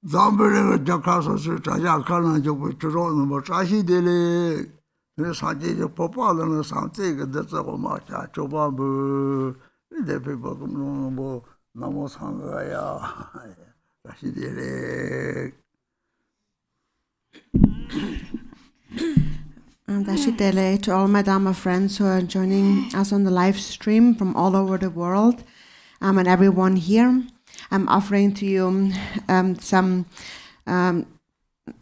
Dzambhala Jakaso Tajakalan Jobu Turon, Tashi Dele, Saji Popala, something that's a Macha, Chobabu, the people know Namos Hangaya, Tashi Dele. Dashidele to all my Dharma friends who are joining us on the live stream from all over the world, and everyone here. I'm offering to you some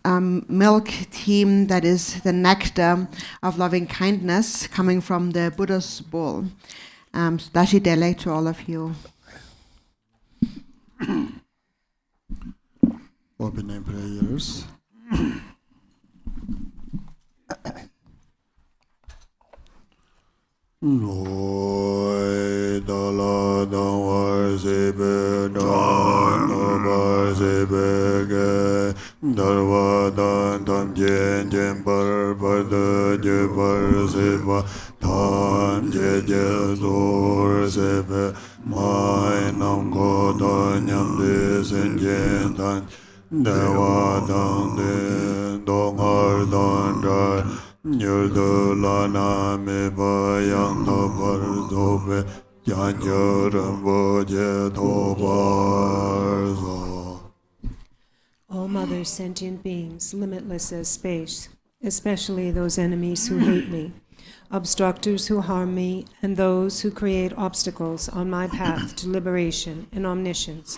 milk tea that is the nectar of loving kindness coming from the Buddha's bowl. Dashidele to all of you. Opening prayers. Loi dala dang war se be dan war se be ge darwa dan tam jen jen par de je par se ba tan je je zor se be mai nam go dan nyam de sen jen dan dewa dan de dong har dan ra Nyurdu lana me bayang no bardobe Garchen Rinpoche tobarzo. All mothers, sentient beings, limitless as space, especially those enemies who hate me, obstructors who harm me, and those who create obstacles on my path to liberation and omniscience,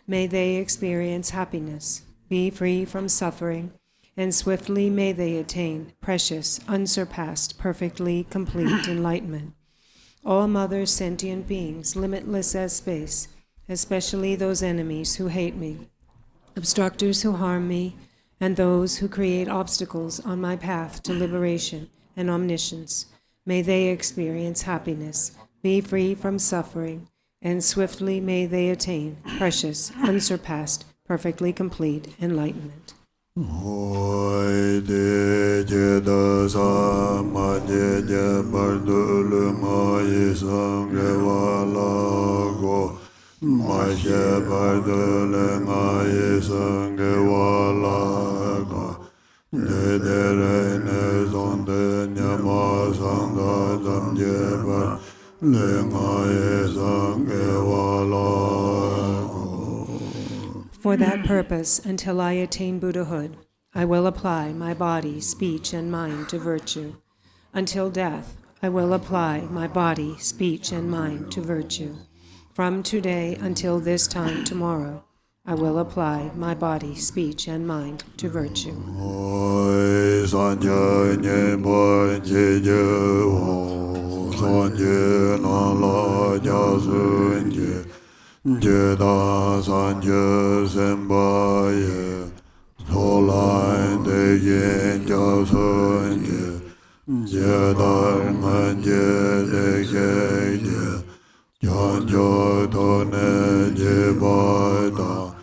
may they experience happiness, be free from suffering, and swiftly may they attain precious, unsurpassed, perfectly complete enlightenment. All mothers, sentient beings, limitless as space, especially those enemies who hate me, obstructors who harm me, and those who create obstacles on my path to liberation and omniscience, may they experience happiness, be free from suffering, and swiftly may they attain precious, unsurpassed, perfectly complete enlightenment. Hoi de je da sa ma je je bar du lu ma yi sang ge wa la go ma je bar du le ma yi sang ge wa la go de re ne zon de nya ma sang da dam je bar le ma yi sang ge wa la go. For that purpose, until I attain Buddhahood, I will apply my body, speech, and mind to virtue. Until death, I will apply my body, speech, and mind to virtue. From today until this time tomorrow, I will apply my body, speech, and mind to virtue. Jeda sanje sembaye, solai de yen ja sanje, jeda nganje de geje, janjo tone je baida,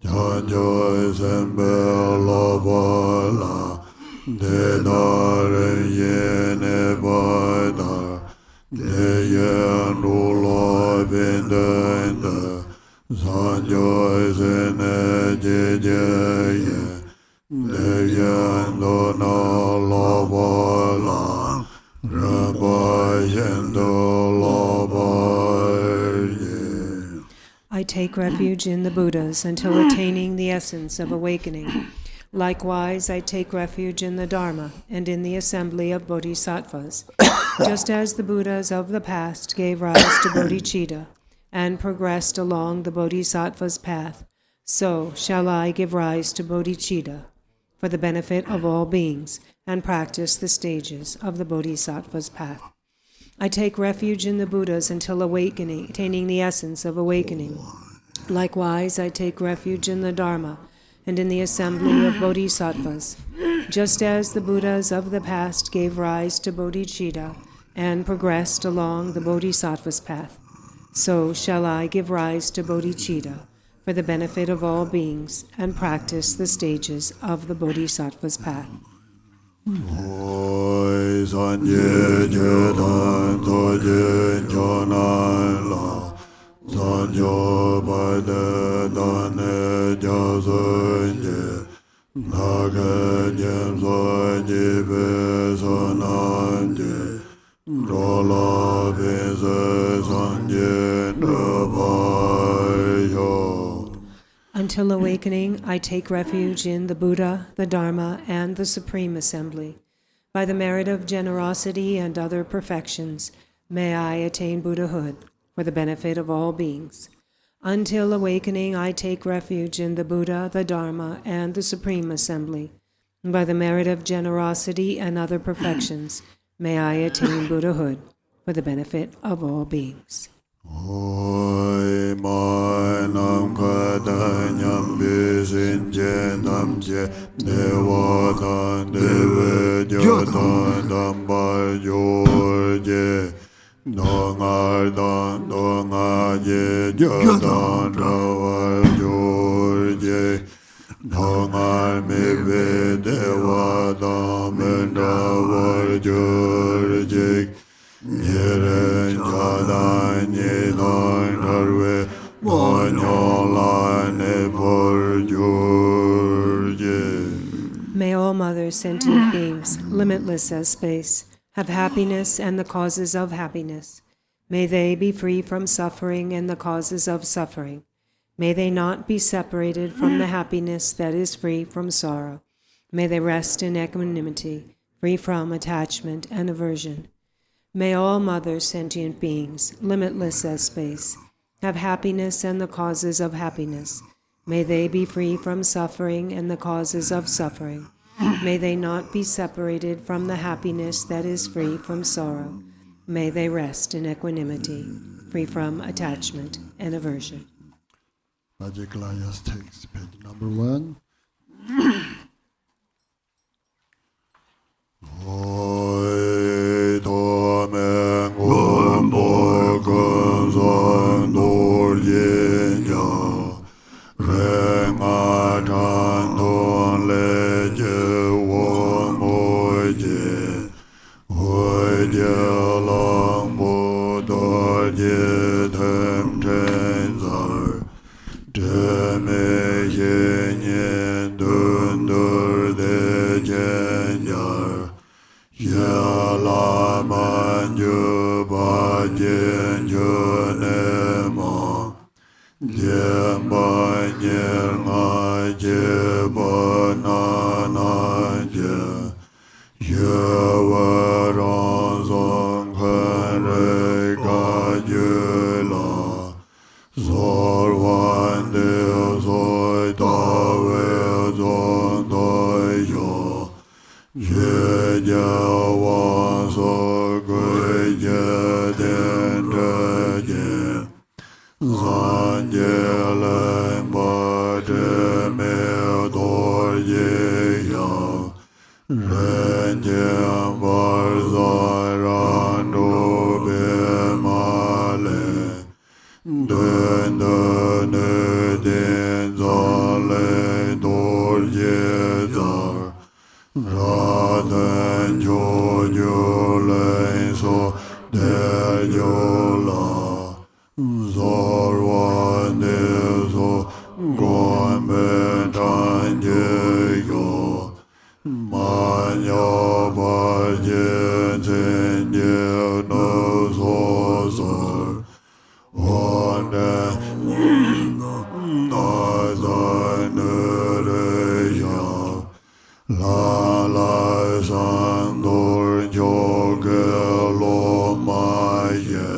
janjo sembe lo bala, de dare yene baida, de yen ulo bendende. Sanjo sene je ye, de yen do na lo ba la, rabba yen do lo ba ye. I take refuge in the Buddhas until attaining the essence of awakening. Likewise, I take refuge in the Dharma and in the assembly of bodhisattvas, just as the Buddhas of the past gave rise to bodhicitta and progressed along the bodhisattva's path, so shall I give rise to bodhicitta for the benefit of all beings and practice the stages of the bodhisattva's path. I take refuge in the Buddhas until awakening, attaining the essence of awakening. Likewise, I take refuge in the Dharma and in the assembly of bodhisattvas, just as the Buddhas of the past gave rise to bodhicitta and progressed along the bodhisattva's path. So shall I give rise to bodhicitta for the benefit of all beings and practice the stages of the bodhisattva's path. Hoi sanje je dan to je jonan la, sanjo ba de dan Until awakening, I take refuge in the Buddha, the Dharma, and the Supreme Assembly. By the merit of generosity and other perfections, may I attain Buddhahood for the benefit of all beings. Until awakening, I take refuge in the Buddha, the Dharma, and the Supreme Assembly. By the merit of generosity and other perfections, may I attain Buddhahood for the benefit of all beings. Oi mai nam kada nyam bisin je nam je dewa dan deve jodan dam bar jorje dongar je jodan rawar jorje dongar meve dewa dam rawar jorje Yeren jadan yedan karve manyolan porjurje. May all mothers, sentient beings, limitless as space, have happiness and the causes of happiness. May they be free from suffering and the causes of suffering. May they not be separated from the happiness that is free from sorrow. May they rest in equanimity, free from attachment and aversion. May all mothers, sentient beings, limitless as space, have happiness and the causes of happiness. May they be free from suffering and the causes of suffering. May they not be separated from the happiness that is free from sorrow. May they rest in equanimity, free from attachment and aversion. Vajrakilaya's text, page number 1. Oi tomen gombo gonzon dorjenya renga tandon leje womoje oje lambo dorje temtenzar teme yenye dundur de jenjar Lama juba jenju nema jemba nyerna jeba nana je yewaran zangkare kajela zorwan de zoi dawe zondayo Jawan so gui den je zanje len ba de me dor ye ya ren je bar zaran do be male den den zale dor ye zar Radan jojo len so der jola zorwan de so gombe tanje yo manya barje tenje no so zor onda na zanere ya La sandor joge lo maye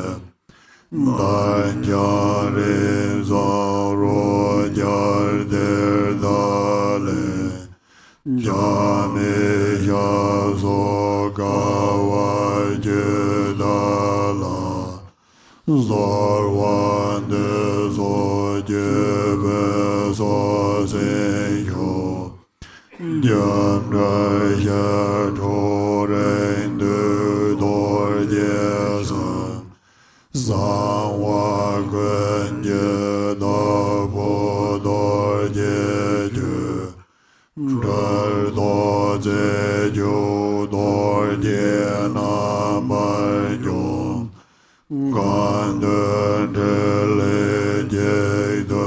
Danjare zaro jar der dale Jame yazo gawa jedala Zorwan de zo jebe so seyo Jam Raja Toren de Dor Jesa Sanwa Gwenje Da Bodor Jeju Dar Do Jeju Dor Jena Marjo Ganden Tele Jeju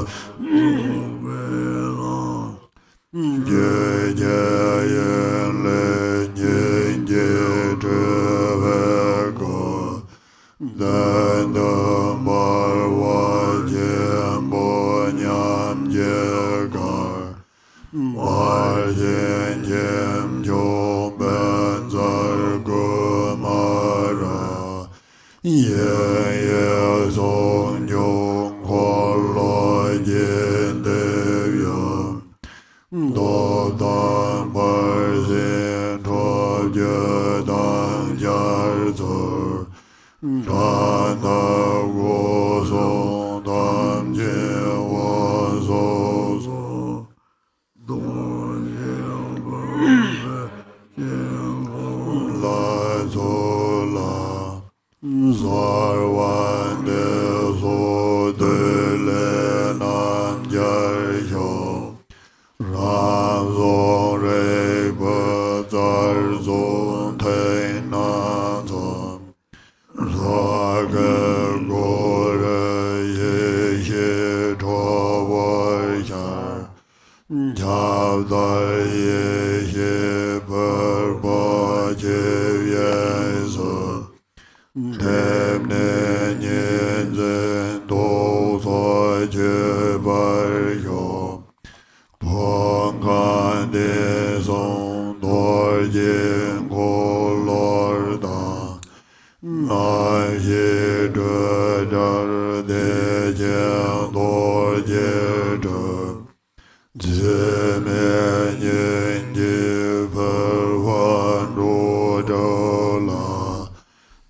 Trovoshar Chavdar Yehe Parpa Chevyeso Temne Nyenzen Dosa Chebaryo Pongan Desong Dorjen Kolorda Nahi Döder Dejen Dorjedu Zemenyen Jipervan Rodola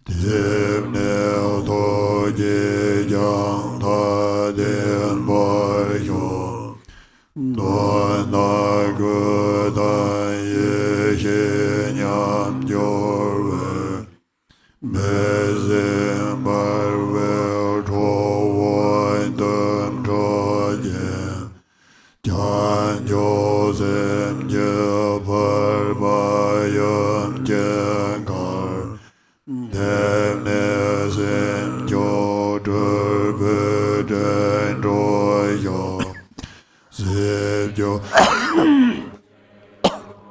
Demne Toje Jang Taden Baryo Dona Gudan Yehe Nyam Jorwe Bezim Barwe Trovoin Dum Troje Jan Josem Jepar Bayam Jenkar Demnesim Jodur Buden Royo Sibjo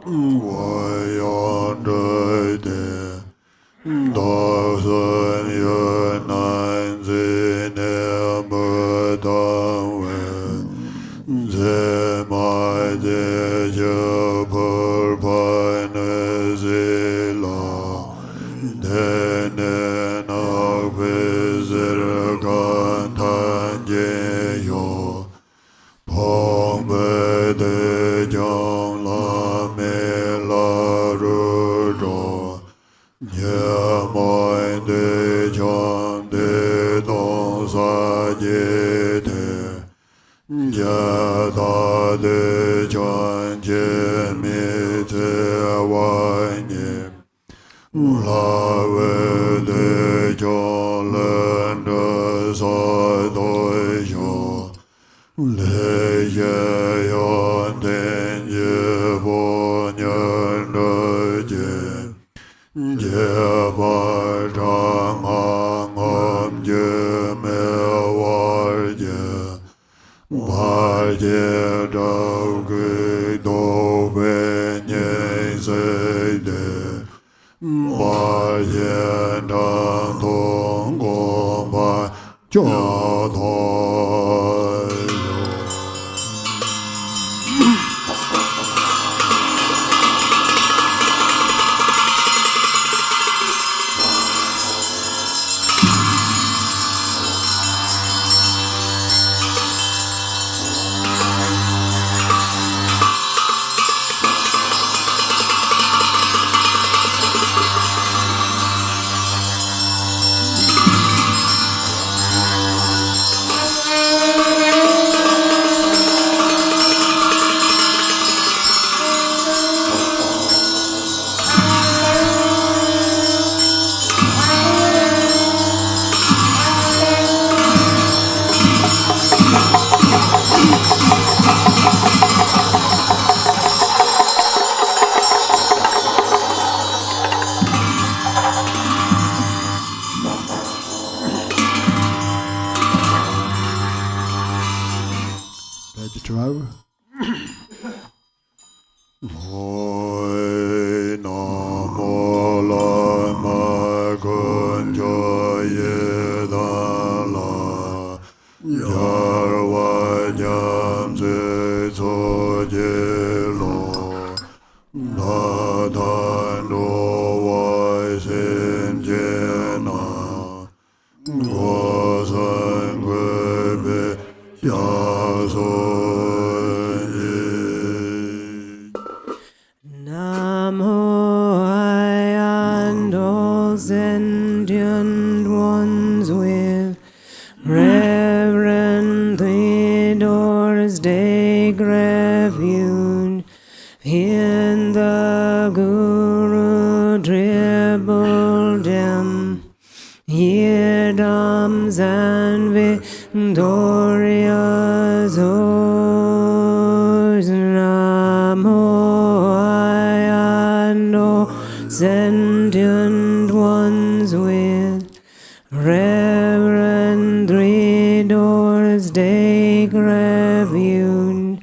Wayan Döde Dawson Yunan Zinem Budanwe Zemai Deja Purpine Zila Denen Akvizir Kantanjeyo Pombe de Jong La Mela Rudo Nyamoy de Jong de Don Sa Jete Jata de Jong Jemi Te Wanye La Ve de Jong Len De Sa Do Yo Le Ye Yon Den Ye Bo Nyen De Je Je Ba Chang Ang Om Je Me War Je Ba Je Dao Gui Do Ve Nye Se De Ba Je Dang Tong Gong Ba Jia Thai driver. Hoi namo lama kunjo yedala yarwa nyamze tsojelo natando waisim jena gosan gwebe yaso sentient ones with reverent three doors take refuge in the Guru triple gem, yidams and victorious horse. Namo Ayano sentient ones with reverent three doors take take refuge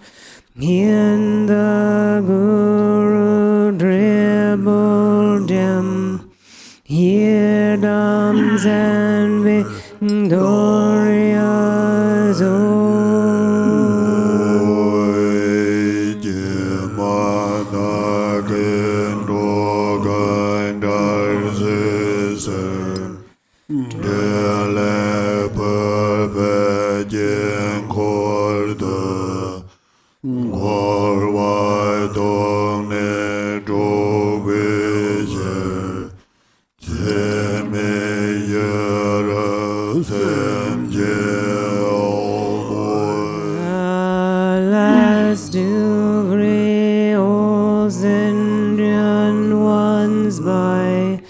in the Guru dribble gem, Hirdams and victorious Alas, do grievous Indian ones by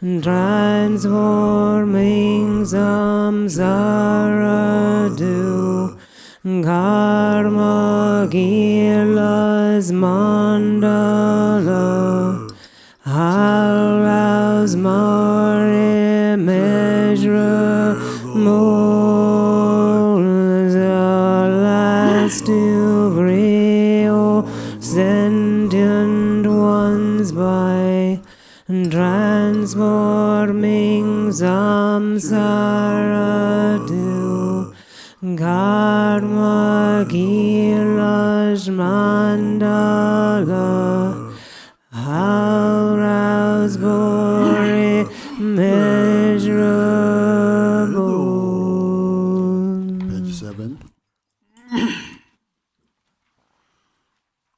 transforming samsara do karma gilas mandala arouse more immeasurable alas to real sentient ones by transforming samsara do karma gilas mandala arouse more immeasurable. Page 7.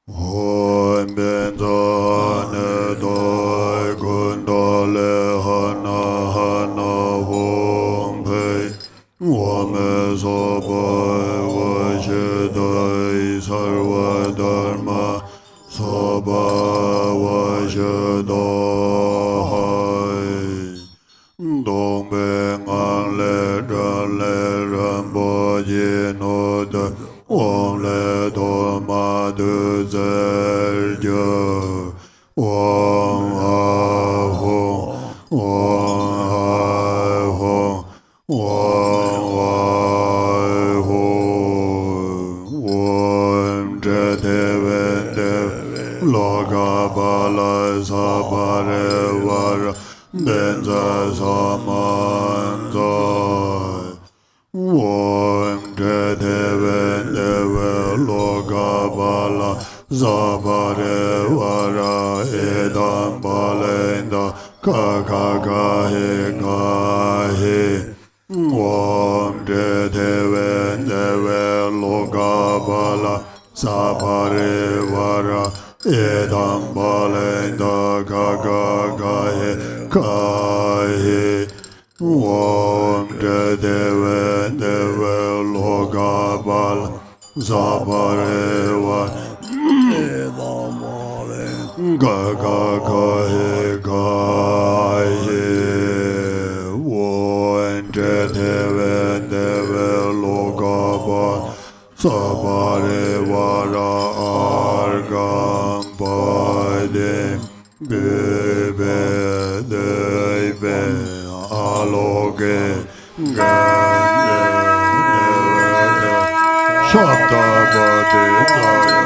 Om benzane doi kundale hana hana hom pei wame sobai vajidai sarva dharma soba vajidai dong beng an le dran le rambo jino de Om le do ma du zer jo Om ha ho Om ha ho Om ha ho Om je te vende loga bala sabare var benza samanza Om je te vende loga bala zabare vara edam balenda kaka gahe gahe Om je te vende loga bala zabare vara edam balenda kaka gahe gahe Om je te vende loga bala zabare vara edam balenda kaka gahe gahe Om je te vende loga bala zabare vara argam bade bebe debe aloge gande shabda bade daya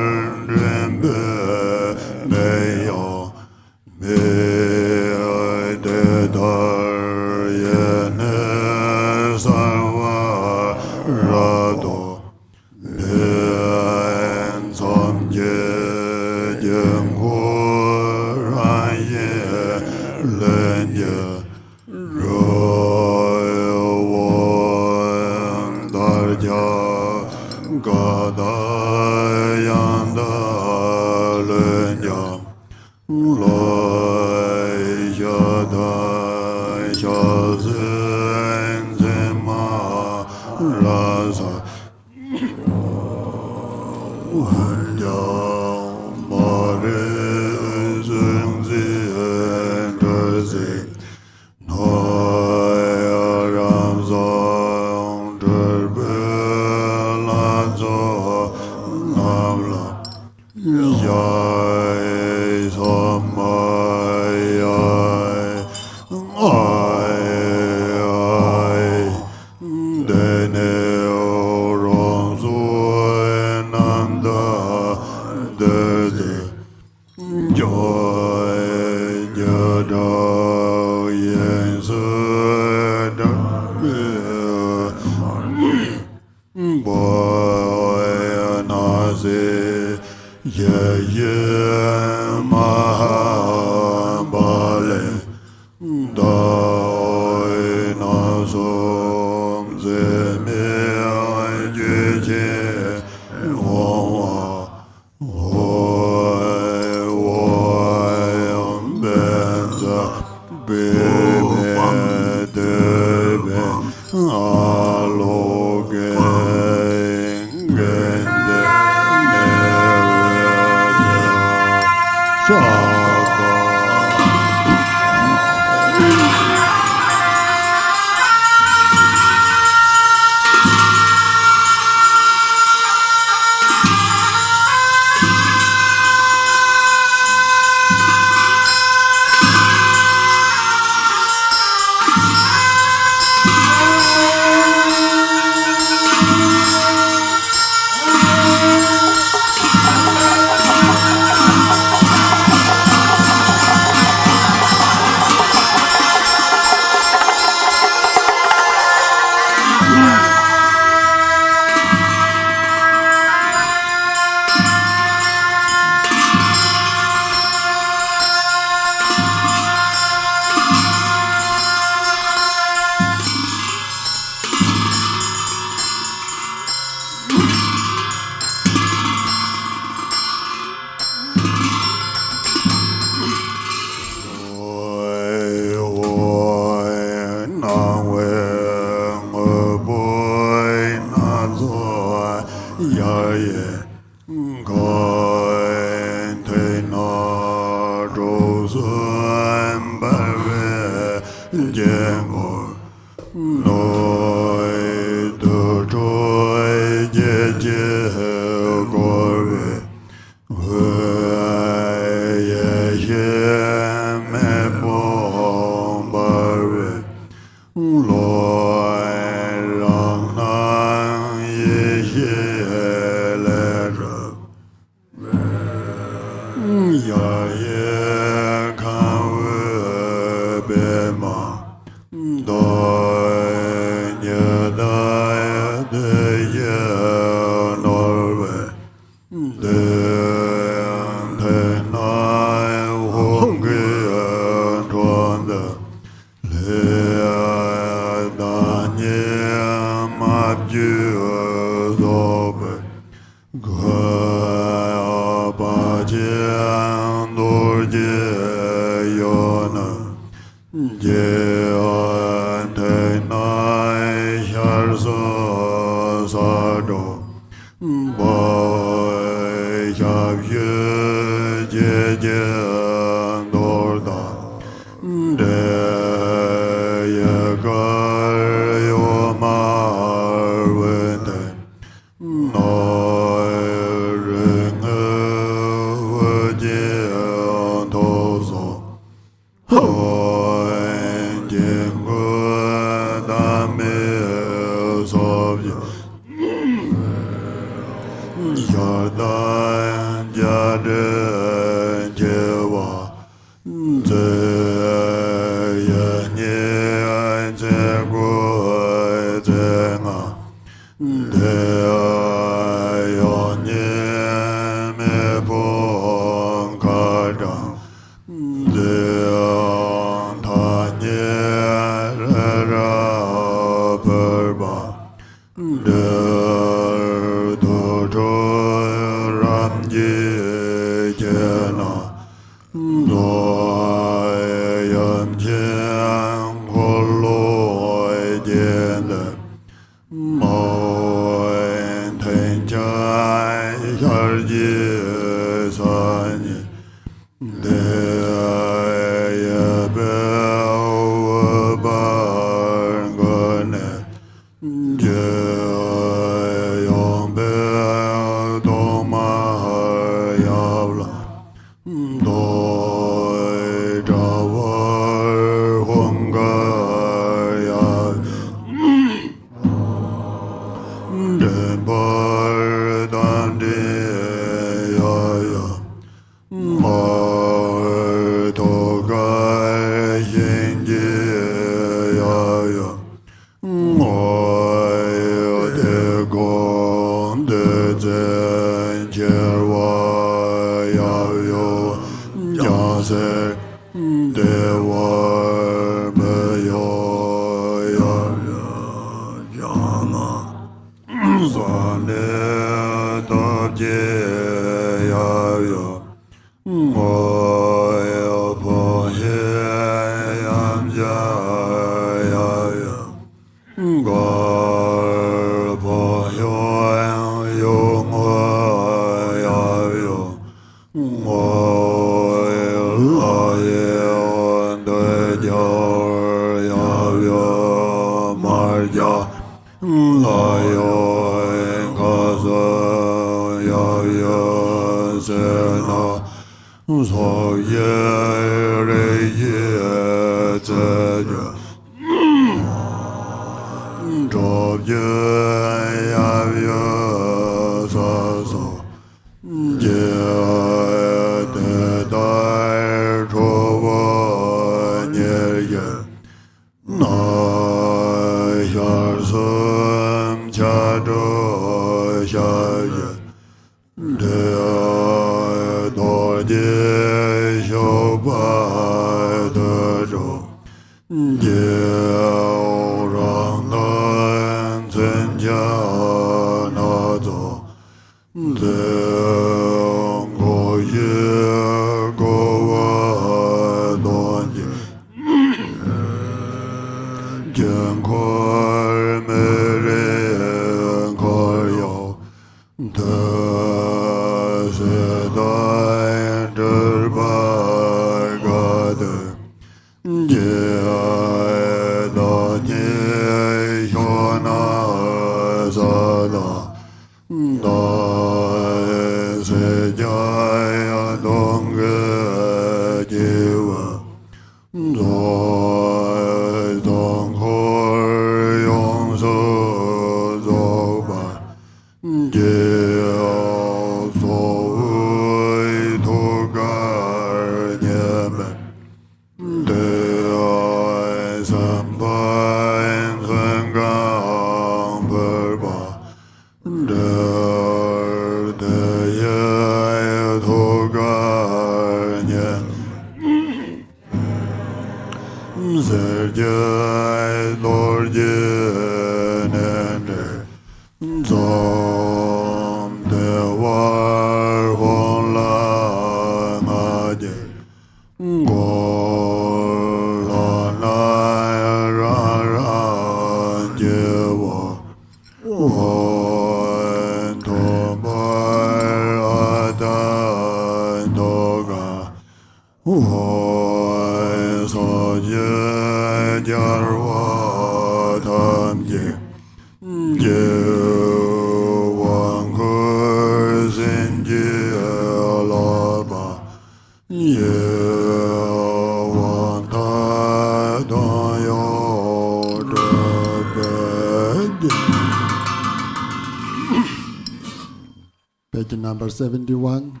Page number 71.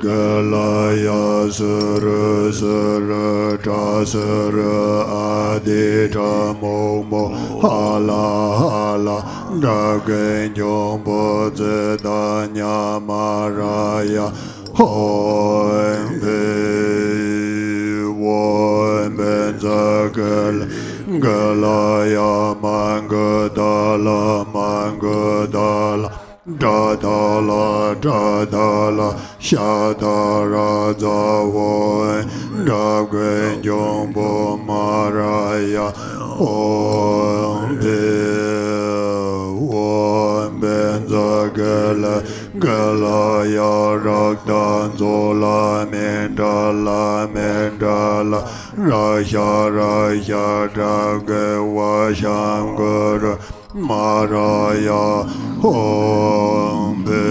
Vajrakilaya sura sura cha sura adi cha mo mo hala hala dragen yombo zedanya maraya hoy be one Vajrakilaya mangadala Dadala, dadala, shadara zawoi, dagwen yombo maraya, om benza galaya rakdan zola mendala, rasha dagwe washangara, Maraya Hombe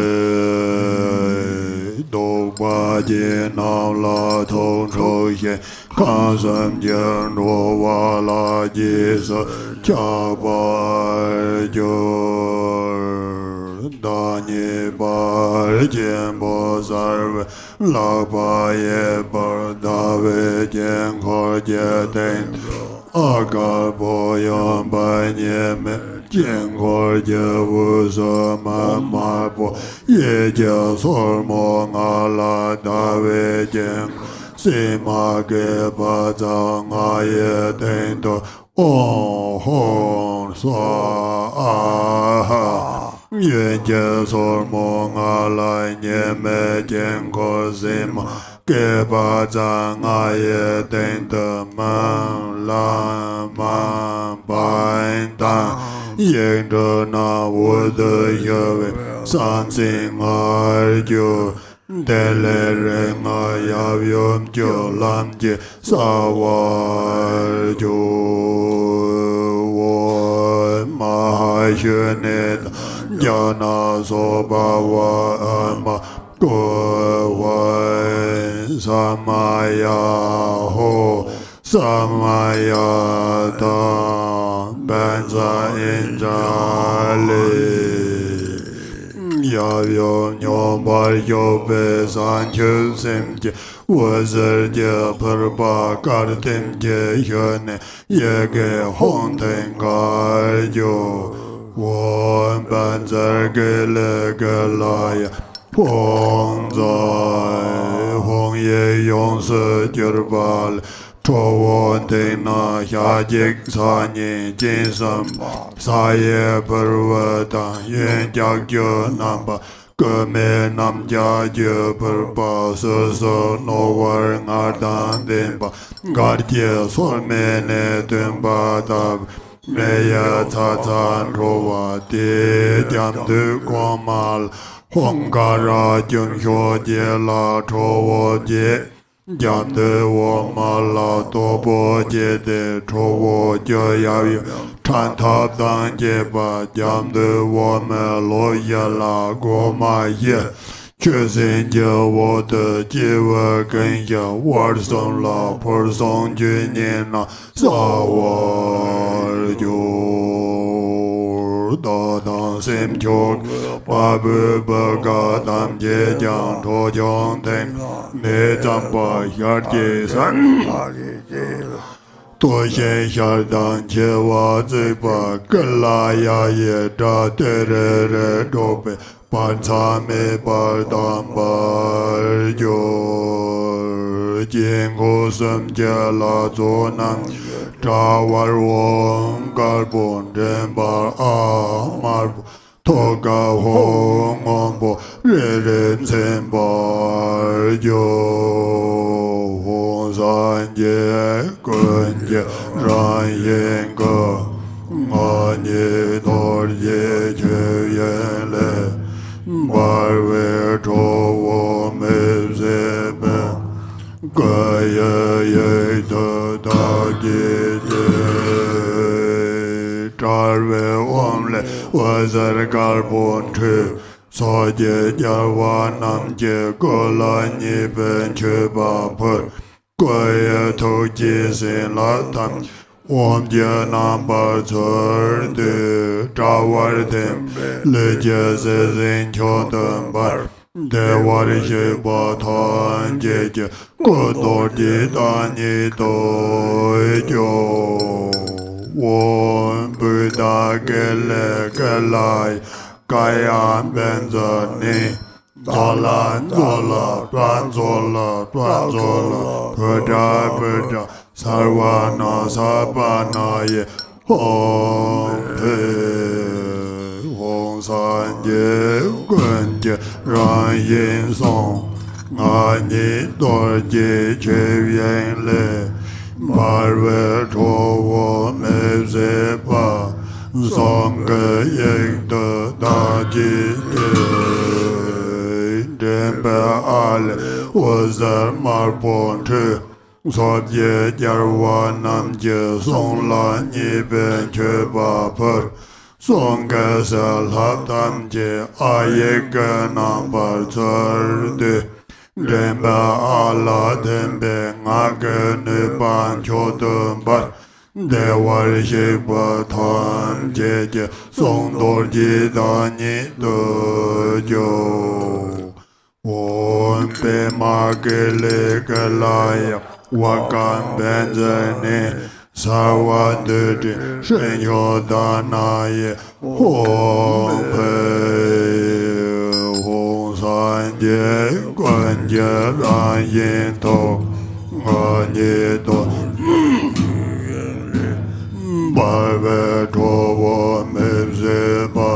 Dobaji Nala Tonchoye Kasam Jeno Wala Jisa Chabar Jor Dani Bar Jembo Sarve Lapaye Bar Dave Jenkor Jeten Agar Boyan Banyeme Jengor Jevusa Mamapo Yeja Sormo Ngala Dave Jeng Sima Gepa Zanga Yetento Hon Sa Aha Yeja Sormo Ngala Nyeme Jengor Sima Gepa Zanga Yetento Man Lama Baintan Yen na wo de yave san sing arjo dele renga yavyom jo lam je sawar jo wo ma shenet jana so bawa ama ko wa samaya ho samaya ta benza injali yavyo nyombar yobe sanchu simje wazirje parba kartimje yone yege honten garjo won benzer gele gelaya Pongzai Hong Ye Yong Se Jirbal Chowon Tena Yajik Sani Jinsam Saye Parvata Yen Jak Jo Namba Kame Nam Ja Jo Parpa So No War Ngardan Dimba Garje Solmene Dimba Tab Meya Tatan Rova De Jam Du Kwamal Hongkara Jung Hyo Je La Chowo Je Jam De Wo Ma La Topo Je De Chowo Je Yavi Chan Tap Dan Je Ba Jam De Wo Me Lo Ye La Go Ma Ye Chö Sen Je Wo De Je We Gen Ye War Song La Por Song Ju Nien Na Sa War Jo Da Dan Sim Chok Pa Bu Ba Ga Dam Je Jang To Jong Ten Ne Dzambhala Yar Je San To Shen Shar Dan Che Wa Zi Pa Kalaya Ye Da Te Re Re Do Pe Pan Sa Me Par Dam Par Jo Jing Ko Sum Je La Zo Nam Cha War Wong Gar Bon Den Bar A Mar Toga Hong On Bo Re Ren Sen Bar Jo Hong San Je Kun Je Ran Yen Go Ngan Ye Dor Ye Che Yen Le Bar We To Wo Me Se Be Ga Ye Ye Da Da Je Je Char We Om Le Vajrakilaya Soje Javanam Je Golani Ben Chebapur Goya Toji Sin Latam Om Janam Batsur De Travartem Leja Zezin Chodam Bar Devari Shebatan Jeje Kodor Jitani Dojo Om Buddha Gele Gelai Kayan Benzani Zola Zola Twan Zola Twan Zola Buddha Buddha Sarvana Sabana Ye Om Pe Hong San Ye Gun Je Ran Yin Song Ani Dor Je Che Yen Le Marve Chowo Me Se Pa Song Yek De Da Ji Dembe Ale Wazar Marpon Che Sobye Jarwanam Je Song La Ni Ben Che Ba Per Song Ge Sel Haptam Je Aye Ge Nam Bar Tsar De Dembe Ala Dembe Ngage Ne Ban Chodum Bar Devar Sheba Tan Je Song Dor Ji Da Ni Do Jo Om Pe Magele Galaya Wakan Benzane Sawadudi Shenyo Danaye Om Pe Hong San Je Guan Je Ran Yin To Ani Do Barve Towo Mebze Ba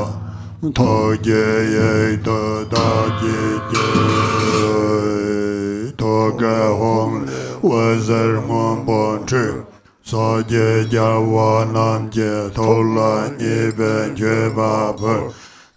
Toge Ye Do Da Ji Toge Hong Wazar Mon Bon Chi Soje Jawanam Je Tola Ni Ben Je Ba Per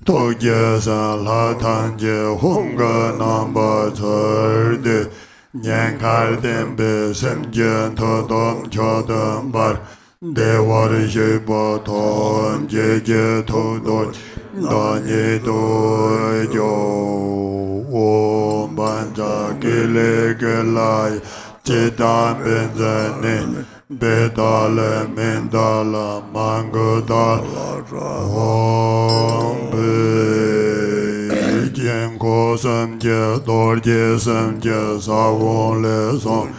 Toge San La Tan Je Honga Nam Ba Tsar De Nyan Kar Den Be Sem Jen To Dom Cho Dom Bar Devar Sheba Ton Je Je To Do Da Ni Do Jo Om Banja Gile Gelai Chitam Benzane Bedala Mendala Mangodala Om Be Jen Ko Sam Je Dor Je Sam Je Sa Won Le Song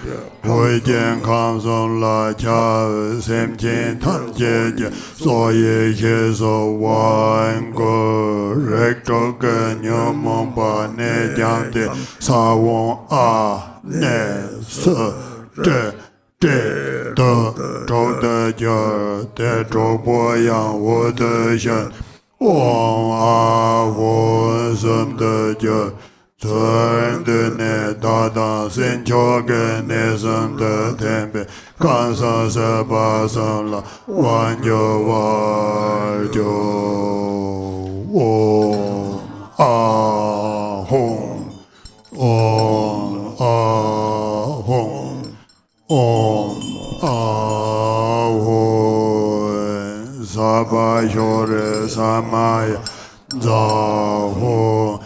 Hui Jen Kam Song La Cha Sem Chin Tam Je Je So Ye Che So Wan Go Rek To Ge Nyo Mong Pa Ne Jang De Sa Won A Ne Se De De Zhou De Je De Zhou Bo Yang Wu De Shen Om A Wu Sum De Je Tsering De Ne Da Da Sin Cho Ge Ne Sum De Tenpe Kan Sa Se Pa Sum La Wan Jo War Jo Om A Hong Om A Hong Om Ahon Saba Shore Samaya Zaho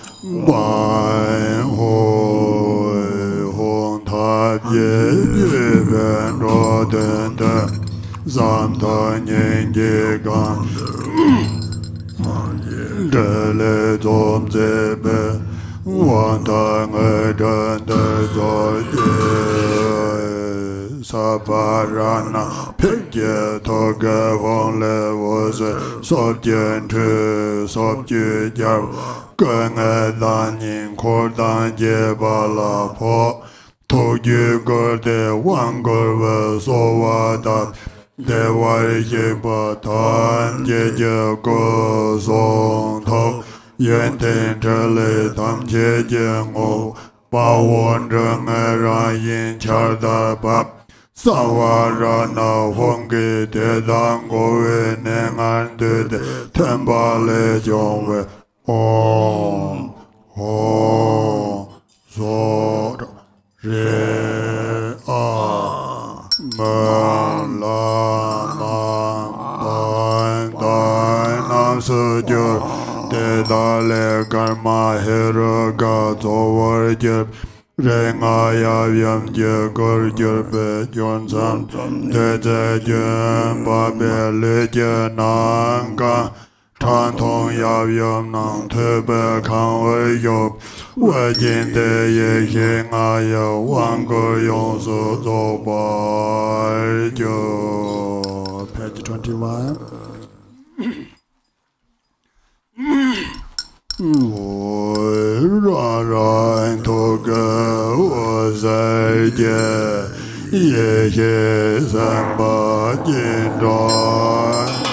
Bai Hoi Hong Tab Ye Ben Ro Den Den Zam Ta Nyen Ge Gan Dele Zom Zebe Wan Ta Nge Den De Zor Ye Sabarana Pekye Toge Wong Le Was Sob Jen Tu Sob Ju Jar Genge Dan Yin Kor Dan Je Ba La Po To Ju Gur De Wang Gur We So Wa Da De Wai Je Ba Tan Je Je Go Song To Yen Ten Che Le Tam Che Je Ngo Ba Won Zheng Ran Yin Char Da Ba Sawarana Hongi De Dan Go We Neng An De De Tenpa Le Jong We Om Ho So Re A Man La Man Dan Dan Nam Su jur te dale karma hero ga towar jur renga ya yam je gor jur be jon sam te te jun ba be le je nang ka Tran tong yab yam nang te be kan wei yob wei jin de ye xie nga ya wang ge yong su zo bai jo. Page 21. Ra ra to ge wo zai jie ye xie san ba jin zhuan.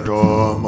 Drupon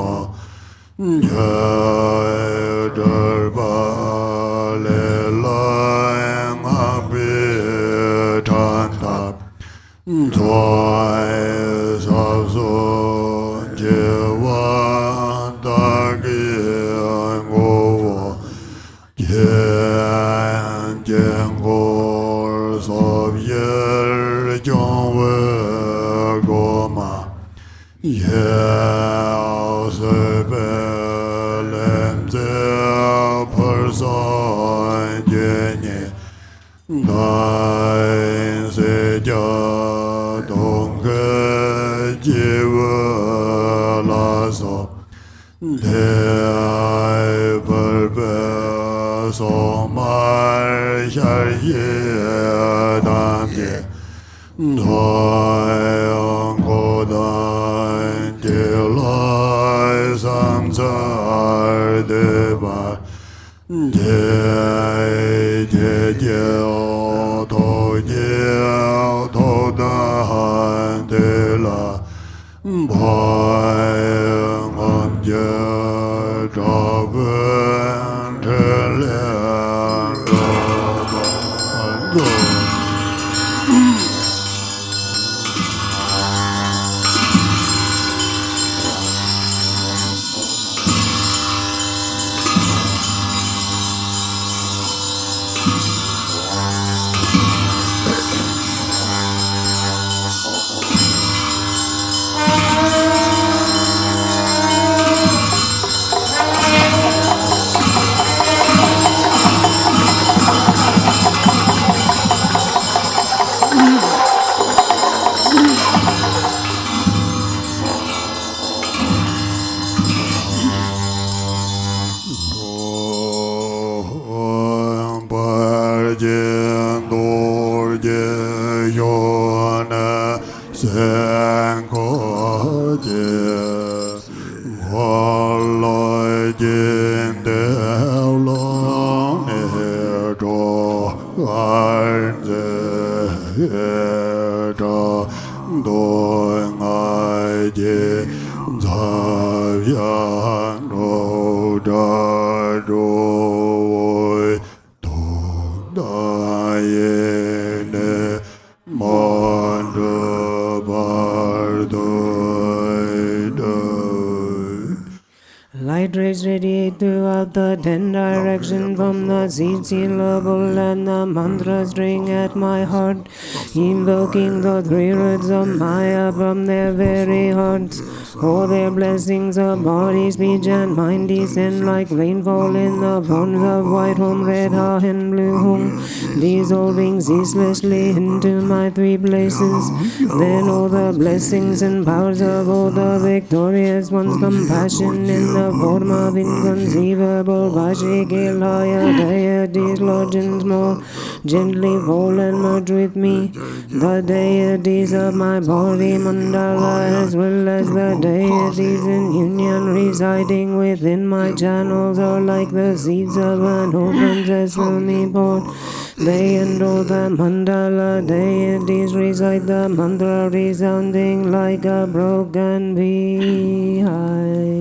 Light rays radiate throughout the 10 directions from the seed syllable and the mantras ring at my heart, invoking the 3 roots of Maya from their very hearts. All their blessings of body, speech, and mind descend like rainfall in the forms of white home, red ha, and blue home, dissolving ceaselessly into my 3 places. Then all the blessings and powers of all the victorious ones, compassion in the form of inconceivable Vajrakilaya deities, lodgings more gently fall and merge with me. The deities of my body mandala, as well as the deities in union residing within my channels, are like the seeds of an open sesame pod. They and all the mandala deities recite the mantra, resounding like a broken beehive.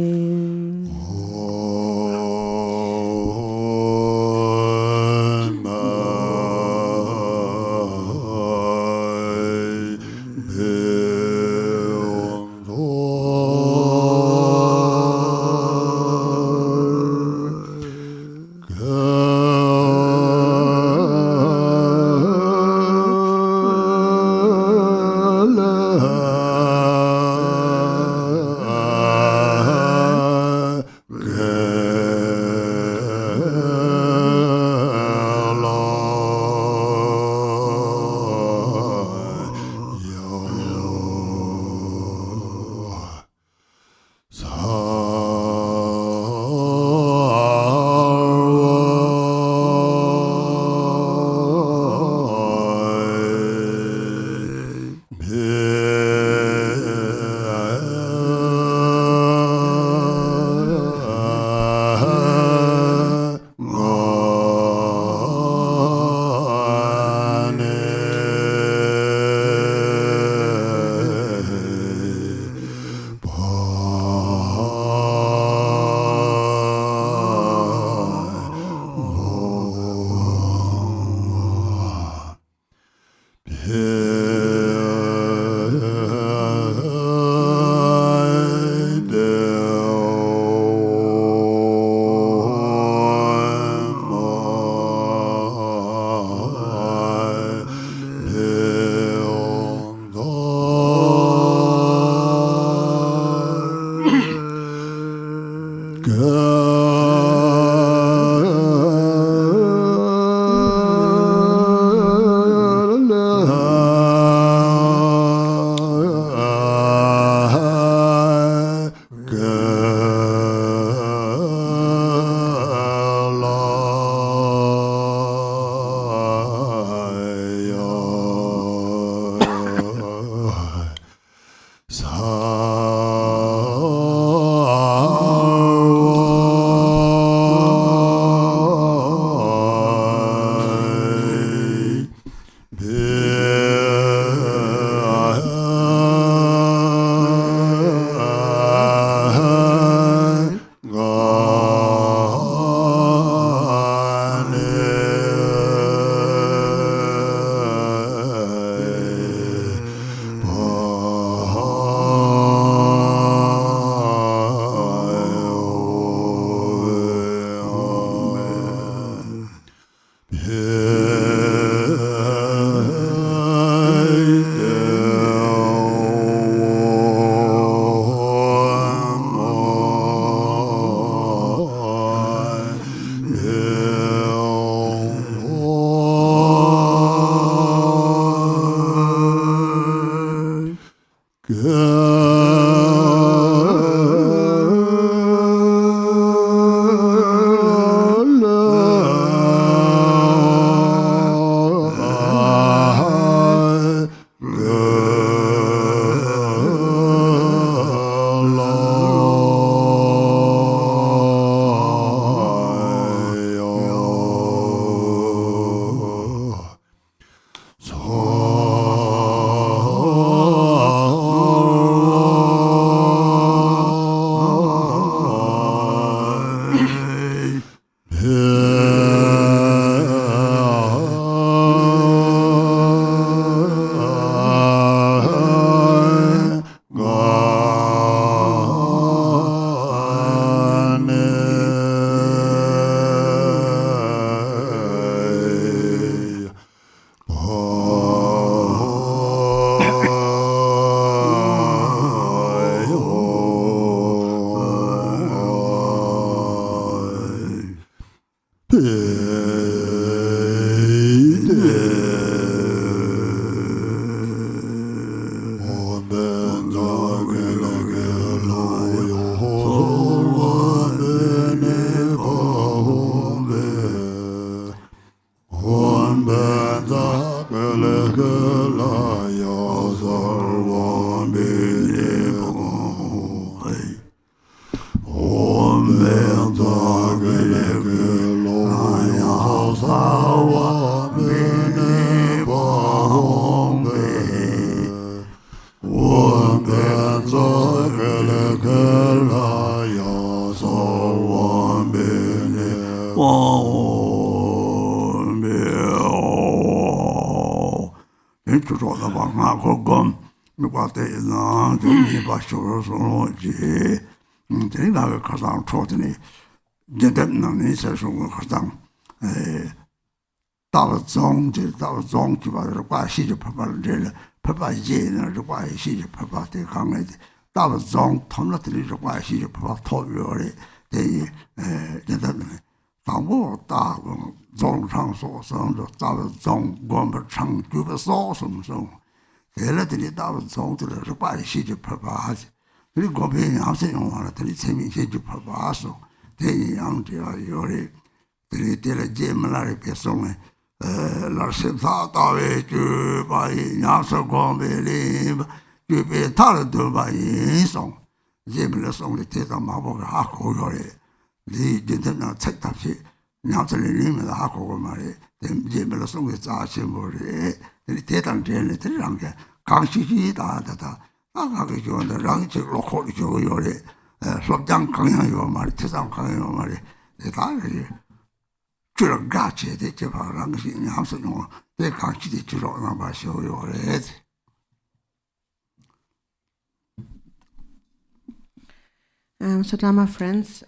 So Dharma friends,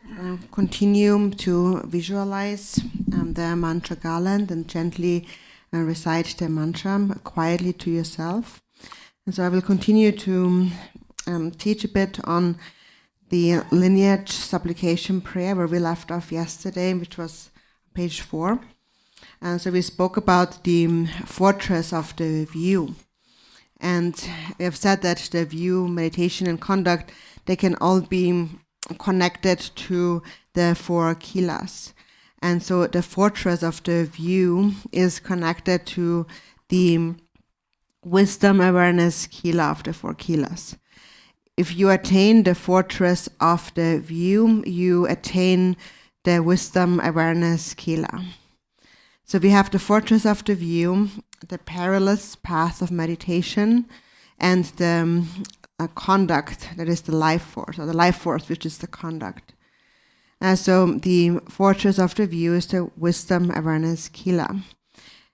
continue to visualize the mantra garland and gently recite the mantra quietly to yourself. And so I will continue to teach a bit on the lineage supplication prayer where we left off yesterday, which was page 4. And so we spoke about the fortress of the view. And we have said that the view, meditation, and conduct, they can all be connected to the 4 kilas. And so the fortress of the view is connected to the wisdom awareness kila of the 4 kilas. If you attain the fortress of the view, you attain the wisdom awareness kila. So we have the fortress of the view, the perilous path of meditation, and the conduct, that is the life force, or the life force, which is the conduct. So the fortress of the view is the wisdom awareness kila.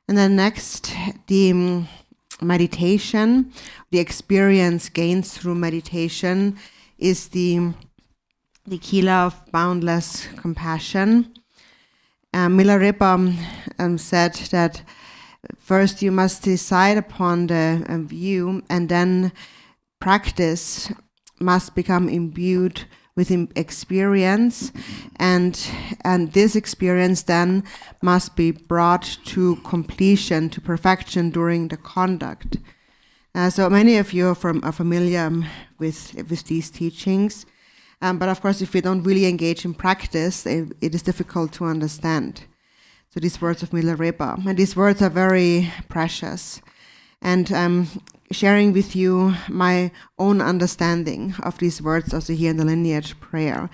And then next, the meditation, the experience gained through meditation, is the kila of boundless compassion. Milarepa said that first you must decide upon the view, and then practice must become imbued with experience, and this experience then must be brought to completion, to perfection during the conduct. So many of you are familiar with these teachings, but of course if we don't really engage in practice, it is difficult to understand. So these words of Milarepa, and these words are very precious, and sharing with you my own understanding of these words also here in the lineage prayer.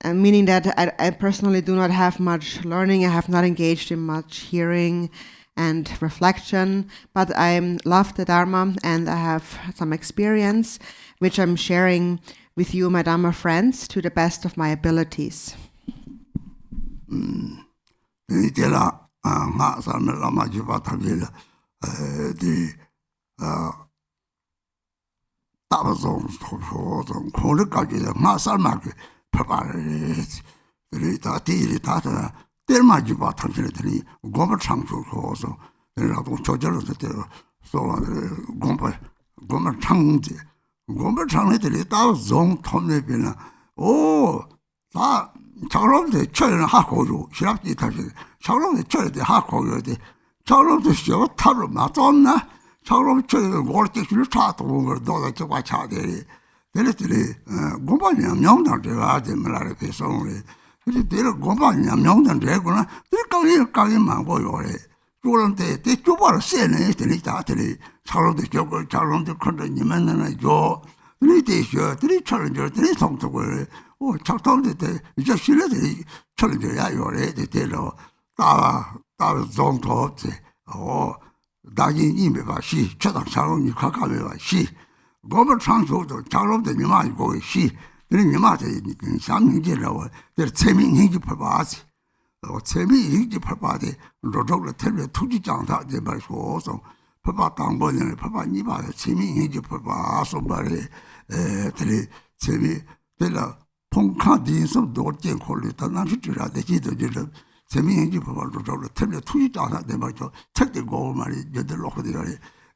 Meaning that I personally do not have much learning, I have not engaged in much hearing and reflection, but I love the Dharma and I have some experience which I'm sharing with you, my Dharma friends, to the best of my abilities. 차그런데 쳐는 하고요. 시랍지 다시 차그런데 쳐야돼 하고요데. 차그런데 쉬어 타로 맞았나? 차그런데 쳐는 거기 줄 차도 걸 너도 저거 차대. 내려들이 고반이야 명당 제가 아직 말을 배송을. 근데 내가 고반이야 명당 되구나. 내가 강이만 보여래. 그런데 대 좁아를 세네 되니다들이 차그런데 저걸 차그런데 컨데 니만은 줘. 들이대셔 들이 쳐는 들이 성토를 작동될 때 이제 실내들이 철저야 요래 되대로 따라 정도지 나긴 이미 봐시 저당 사람이 가까이 봐시 고물 창조도 작업도 니마 이거 시 그런 니마한테 삼행제라고 그 재미행기 봐봐지 재미행기 봐봐데 로적을 텔레 투지 장사 내 말고서 봐봐 당번에 봐봐 니마 재미행기 봐봐서 말에 들이 재미 들라 통카디서 도르게 콜리다 나시 줄아 되지도 줄 재미행기 봐봐로 저를 텔레 투지 장사 내 말죠 책들 고 말이 여들로 거기래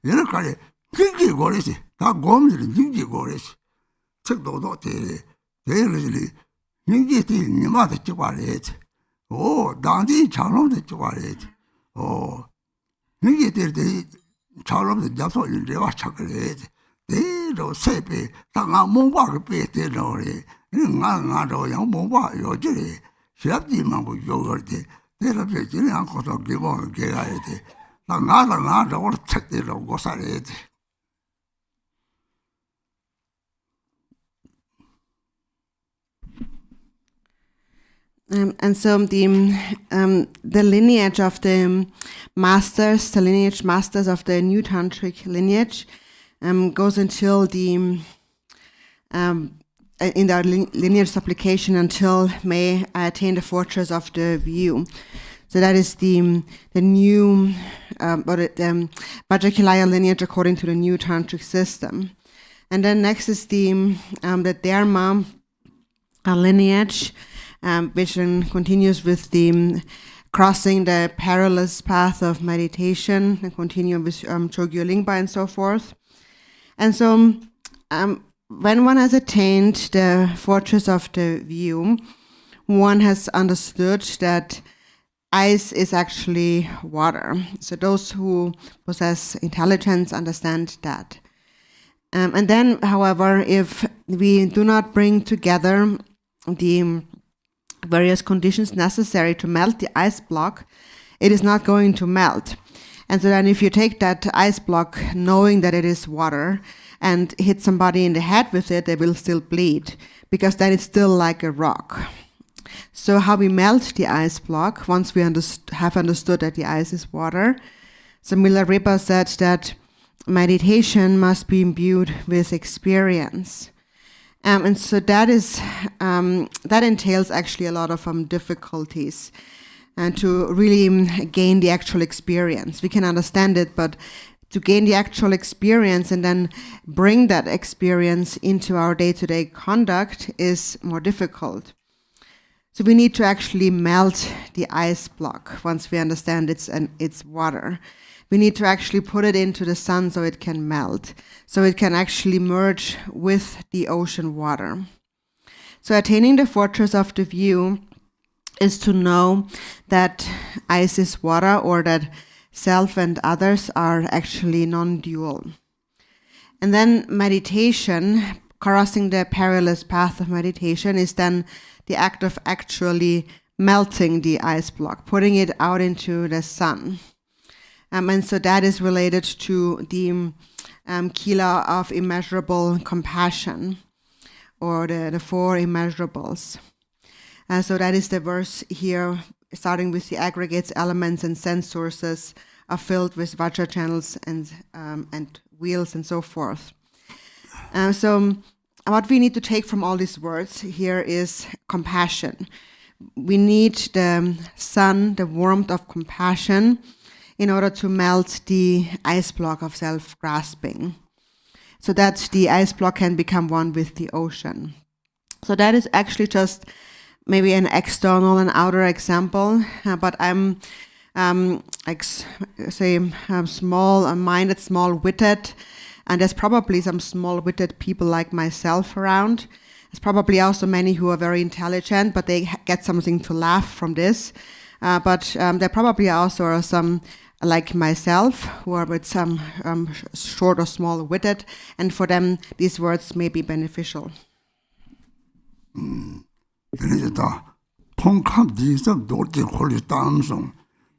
여러 가지 그게 거래지 다 고음들이 인기 거래지 책도도 돼 내일이 인기 돼 니마다 찍어야지 당디 장롱도 찍어야지 인기 돼 장롱도 잡소 내가 찾아야지 내로 세배 당아 뭔가를 빼대로래 나도 양 뭔가 요지리 시합지만 뭐 요거지 내가 배지는 않고서 기본 개가야 돼 나도 책대로 고사야지. And so the lineage of the masters, the lineage masters of the new tantric lineage, goes until the in our lineage supplication until may I attain the fortress of the view. So that is the new Vajrakilaya lineage according to the new tantric system. And then next is the Dharma lineage, which then continues with the crossing the perilous path of meditation and continue with Chogyolingpa and so forth. And so when one has attained the fortress of the view, one has understood that ice is actually water. So those who possess intelligence understand that. And then, however, if we do not bring together the various conditions necessary to melt the ice block, it is not going to melt. And so then if you take that ice block knowing that it is water and hit somebody in the head with it, they will still bleed, because then it's still like a rock. So how we melt the ice block, once we have understood that the ice is water. So Milarepa said that meditation must be imbued with experience. And so that entails actually a lot of difficulties, and to really gain the actual experience. We can understand it, but to gain the actual experience and then bring that experience into our day-to-day conduct is more difficult. So we need to actually melt the ice block once we understand it's water. We need to actually put it into the sun so it can melt, so it can actually merge with the ocean water. So attaining the fortress of the view is to know that ice is water, or that self and others are actually non-dual. And then meditation, crossing the perilous path of meditation, is then the act of actually melting the ice block, putting it out into the sun. And so that is related to the Kila of immeasurable compassion, or the four immeasurables. So that is the verse here, starting with the aggregates, elements, and sense sources are filled with Vajra channels and wheels and so forth. So what we need to take from all these words here is compassion. We need the sun, the warmth of compassion, in order to melt the ice block of self-grasping, so that the ice block can become one with the ocean. So that is actually just maybe an external and outer example, but I'm small-minded, small-witted, and there's probably some small-witted people like myself around. There's probably also many who are very intelligent, but they get something to laugh from this. But there probably also are some like myself who are with some short or small-witted, and for them these words may be beneficial. 그래서 통합 디서 돌지 홀리 땅송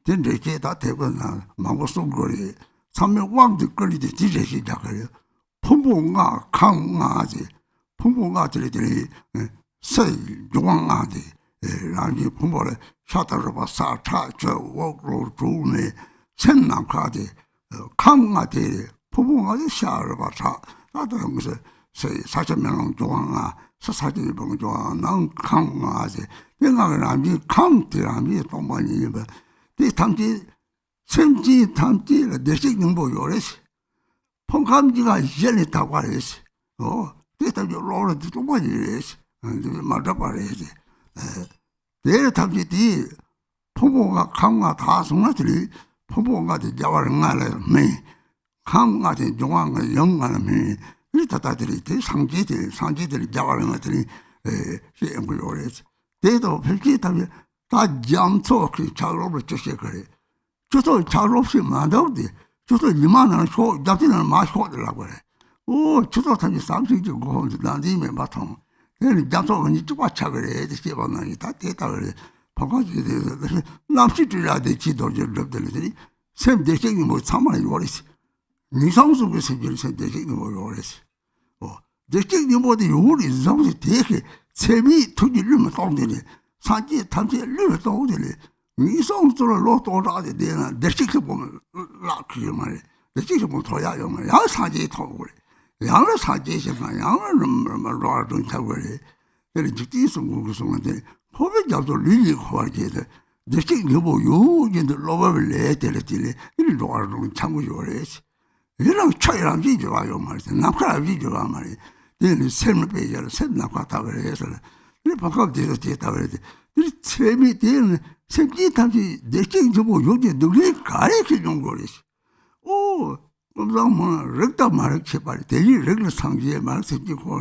된제게 다 대번나 망고 속거리 삼명 왕들 거리데 지제 시작해요. 풍부가 강아지 풍부가들이 세 용왕아지 라니 풍부를 샤다로 봐서 저 워로 주네 생남카지 강아지 풍부가지 샤로 봐서 나도 무슨 세 4,000명 용왕아 사사지 봉조아 난 강아지 내가 남이 강들함이 동반이 뭐 이 탐지 semji tamji la desik nimbo yores. Pongkamjiga yeli tawares. Oh, deta yo lora di tumares. And madapares. Dere tamji di pongboga kanga tasungatri, pongboga di jawarangala me, kanga di jonganga yongana me, ritatadri, sanjidri jawarangatri, she embryores. Deto peki tamji 다 jamso 그 작업을 주셔 그래. 저도 작업 없이 만들었지. 저도 이만한 소 잡지는 마셔들라고 그래. 오, 저도 단지 삼식이 고혼도 난디면 바통. 얘는 jamso가 니 뚜바 차그래. 이렇게 봤나니 다 됐다 그래. 바가지게 돼서 남시들이라 되지도 저들들이 샘 대생이 뭐 참아야 요리지. 니상수가 생길 샘 대생이 뭐 요리지. 대생이 뭐도 요리 상수 되게 재미 투기를 못하는데 산지 탐지 리를 떠오더니 미성스러워 로또라데 되나 대식을 보면 라키 말이 대식을 보면 더야요 말 양 산지 토고래 양을 산지시만 양을 뭐 로아든 타고래 그래 직디서 무구성한테 포백 잡도 리리 거기에 대식 여보 요긴데 로바를 내들었더니 이 로아든 참고요래지 이런 차이랑 비교하요 말이지 남카라 비교가 말이 얘는 샘을 빼자를 샘 나갔다 그래서 이 바깥에서 됐다 그래도 이 샘이 되는 샘이 담지 내적 좀 요즘 능력이 가르쳐 준 거리지. 오, 그러면 렉다 말을 쳐봐리 대리 렉을 상지에 말 생기고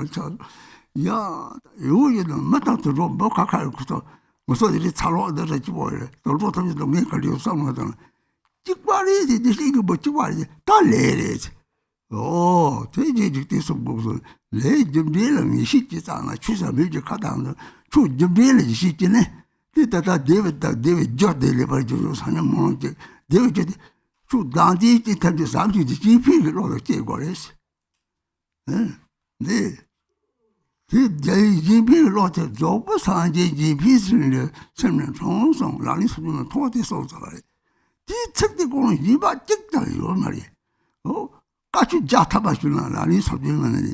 야 요거는 맞다도 뭐 가까이 그서 무슨 일이 차로 얻어지 보여 돌도 좀 동네 걸리고 싸우거든 찍발이 되지 이거 뭐 찍발이 다 내려지 돼지 직대서 무슨 내좀 내는 시키잖아 추사 밀지 가다는 추좀 내는 시키네 됐다 데베 저데레 버저 사는 뭐지 데베 추 단지 텐데 삼지 지피를 얻어 제거했어 네 지피를 얻어 저거 산지 지피를 설명 총성 라니 수준은 토대 소자래 이 책대 거는 이바 찍다요 말이야 같이 자타바주나 라니 수준은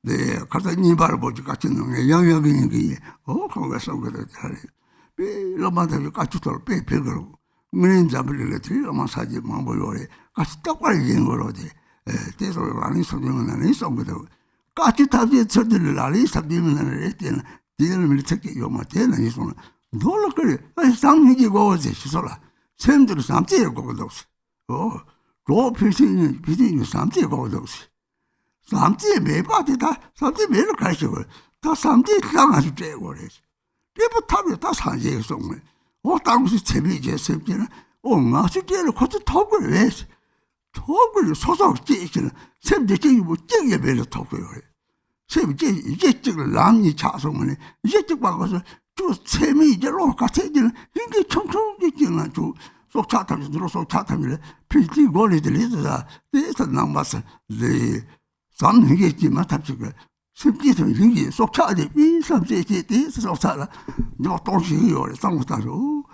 네, 가서 니바를 보지 같이 넣는 영역인 게, 거기서 그래. 라마한테 같이 돌 빼빼그러고, 문인 잡으려고 라마 사지 망보요래. 같이 똑바로 된 거로 돼. 대서 라니 소중은 아니 쏘거든. 같이 타지 저들 라니 sabdi면 했대는 뒤에는 밀착게 요마 되는 이소는 놀라 그래. 상민이 거지 시소라. 샘들 삼지에 거거든. 로 필신이 삼지에 거거든. 삼지에 매바디다 삼지 매를 가시고 다 삼지에 당아서 떼고 그래서 레부탑에 다 산지에 송을 당시 재미제 샘지는 마수 떼를 거쳐 턱을 왜 턱을 소속 떼기는 샘지에 뭐 떼게 매를 턱을 샘지 이제 찍을 남이 차송을 이제 찍 바꿔서 저 샘이 이제 로가 세지는 이게 청청 찍기는 속 차탑이 들어 속 차탑이래 필지 고리들이다 대해서 남았어 네 삼행겠지만 답지가 simp지서 이게 속차지 이 삼세지 속차라 너 동시요 상무다로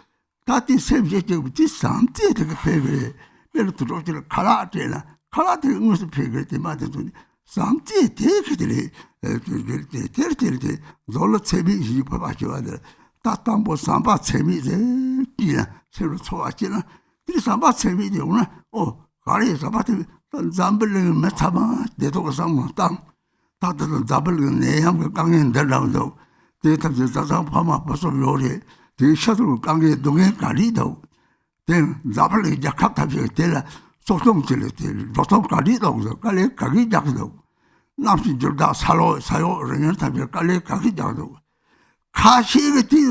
다티 샘제지 삼제 되게 배배 배로 들어질 카라테나 카라테 무슨 배가 때마다 삼제 되게들이 데르데르데 zor로 채비 입어봐줘야 돼 따뜻한 삼바 채비제 기나 새로 초왔지나 이 삼바 채비지 오늘 가리 잡아도 Dzambhala metama deto sang tang ta de Dzambhala ne ham kang de la do de ta de sa phama paso yore de shadu kang de dong kali do de Dzambhala jakap ta de la sosom chile de sosom kali do kale kagi jak do namsi jorda sayo ren ta de kale kagi jak do kashi ge ti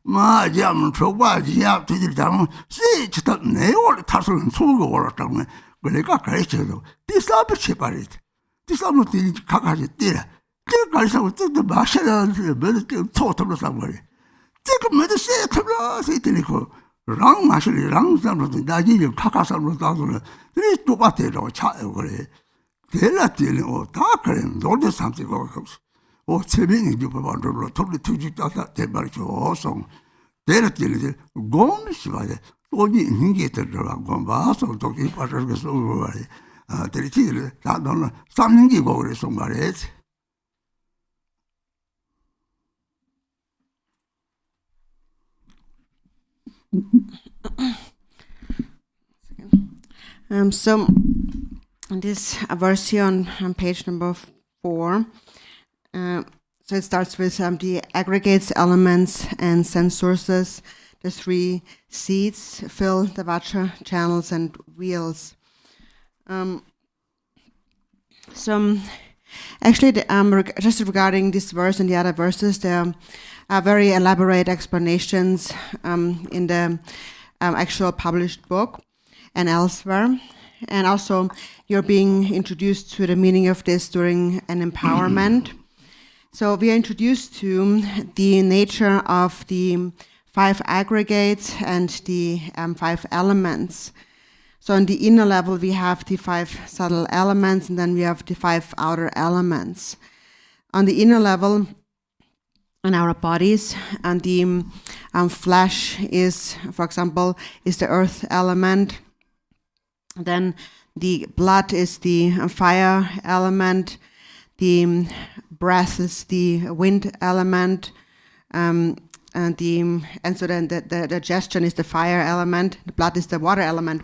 마 jam choba jiap ti dang si chita ne ol tasul sugo ol tang 그러니까 가르쳐도 디사브 치바리 디사브 티 가가지 띠라 그 가르쳐도 또 마셔라는 몇 토토로 삼거리 지금 몇 세트로 세트니고 랑 마실이 랑 삼로 나지 카카삼로 다도는 이 똑같아요 차요 그래 델라티는 다 그래 너도 삼지고 재민이 좀 봐도 토리 투지 따다 대발죠 송 델라티는 곰시 봐야 어디 인게 들어가고 봐서 저기 빠져서 쏘고 말이야. 데리티를 다 너는 삼는기고 그래서 말이지. So this version on page number 4. So it starts with the aggregates, elements, and sense sources. The 3 seeds fill the Vajra channels and wheels. So actually, just regarding this verse and the other verses, there are very elaborate explanations in the actual published book and elsewhere. And also, you're being introduced to the meaning of this during an empowerment. So we are introduced to the nature of the 5 aggregates and the 5 elements. So on the inner level, we have the 5 subtle elements, and then we have the 5 outer elements. On the inner level, in our bodies, and the flesh is, for example, is the earth element. Then the blood is the fire element. The breath is the wind element. And so then the digestion is the fire element, the blood is the water element,